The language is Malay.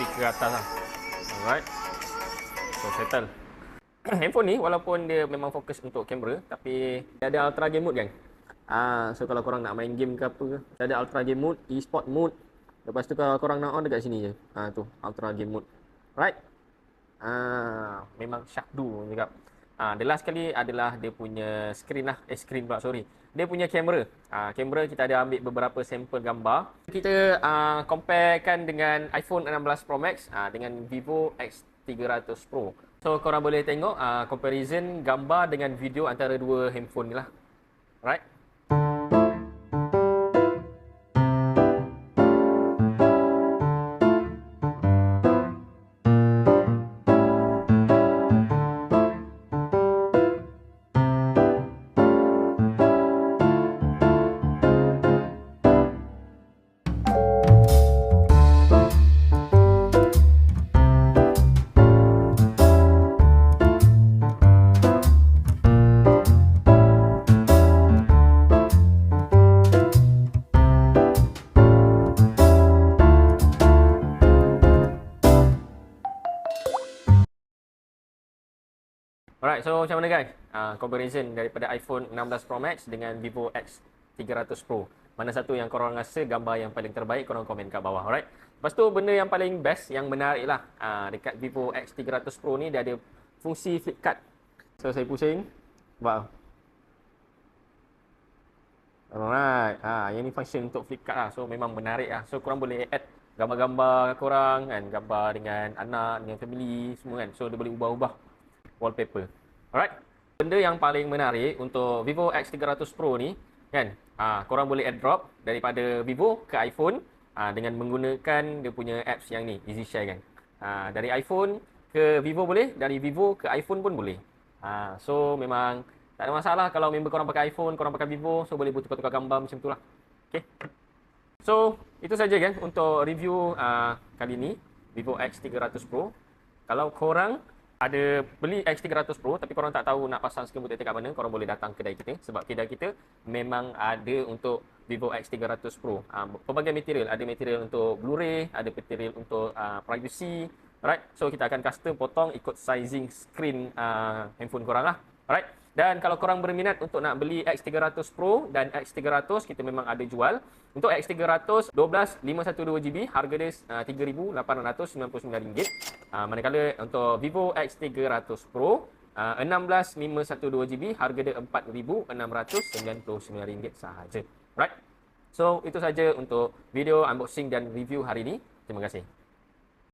tick ke atas lah. Alright. So settle. Handphone ni walaupun dia memang fokus untuk kamera, tapi dia ada ultra game mode kan. So kalau korang nak main game ke apa ke, dia ada ultra game mode, e-sport mode. Lepas tu kalau korang nak on dekat sini je. Tu ultra game mode. Right? Memang syahdu cakap. The last kali adalah dia punya screen lah. Screen pula, sorry. Dia punya kamera. Kamera kita ada ambil beberapa sampel gambar. Kita comparekan dengan iPhone 16 Pro Max dengan Vivo X300 Pro. So korang boleh tengok comparison gambar dengan video antara dua handphone ni lah. Right? Alright, so macam mana guys? Comparison daripada iPhone 16 Pro Max dengan Vivo X300 Pro. Mana satu yang korang rasa gambar yang paling terbaik, korang komen kat bawah. Alright. Lepas tu benda yang paling best, yang menarik lah, dekat Vivo X300 Pro ni dia ada fungsi flip card. So saya pusing. Nampak? Alright. Yang ni function untuk flip card lah. So memang menarik lah. So korang boleh add gambar-gambar korang kan, gambar dengan anak, dengan family semua kan. So dia boleh ubah-ubah wallpaper. Alright. Benda yang paling menarik untuk Vivo X300 Pro ni kan, korang boleh add drop daripada Vivo ke iPhone dengan menggunakan dia punya apps yang ni, Easy Share kan. Dari iPhone ke Vivo boleh, dari Vivo ke iPhone pun boleh. So memang tak ada masalah kalau member korang pakai iPhone, korang pakai Vivo, so boleh tukar-tukar gambar macam tu lah. Okay. So itu saja kan untuk review kali ni Vivo X300 Pro. Kalau korang ada beli X300 Pro tapi korang tak tahu nak pasang screen protector kat mana, korang boleh datang kedai kita sebab kedai kita memang ada untuk Vivo X300 Pro. Pelbagai material, ada material untuk Blu-ray, ada material untuk privacy. Alright, so kita akan custom potong ikut sizing screen handphone korang lah. Alright. Dan kalau korang berminat untuk nak beli X300 Pro dan X300, kita memang ada jual. Untuk X300 12512GB, harga dia RM3,899. Manakala untuk Vivo X300 Pro 16512GB, harga dia RM4,699 sahaja. Right? So itu saja untuk video unboxing dan review hari ini. Terima kasih.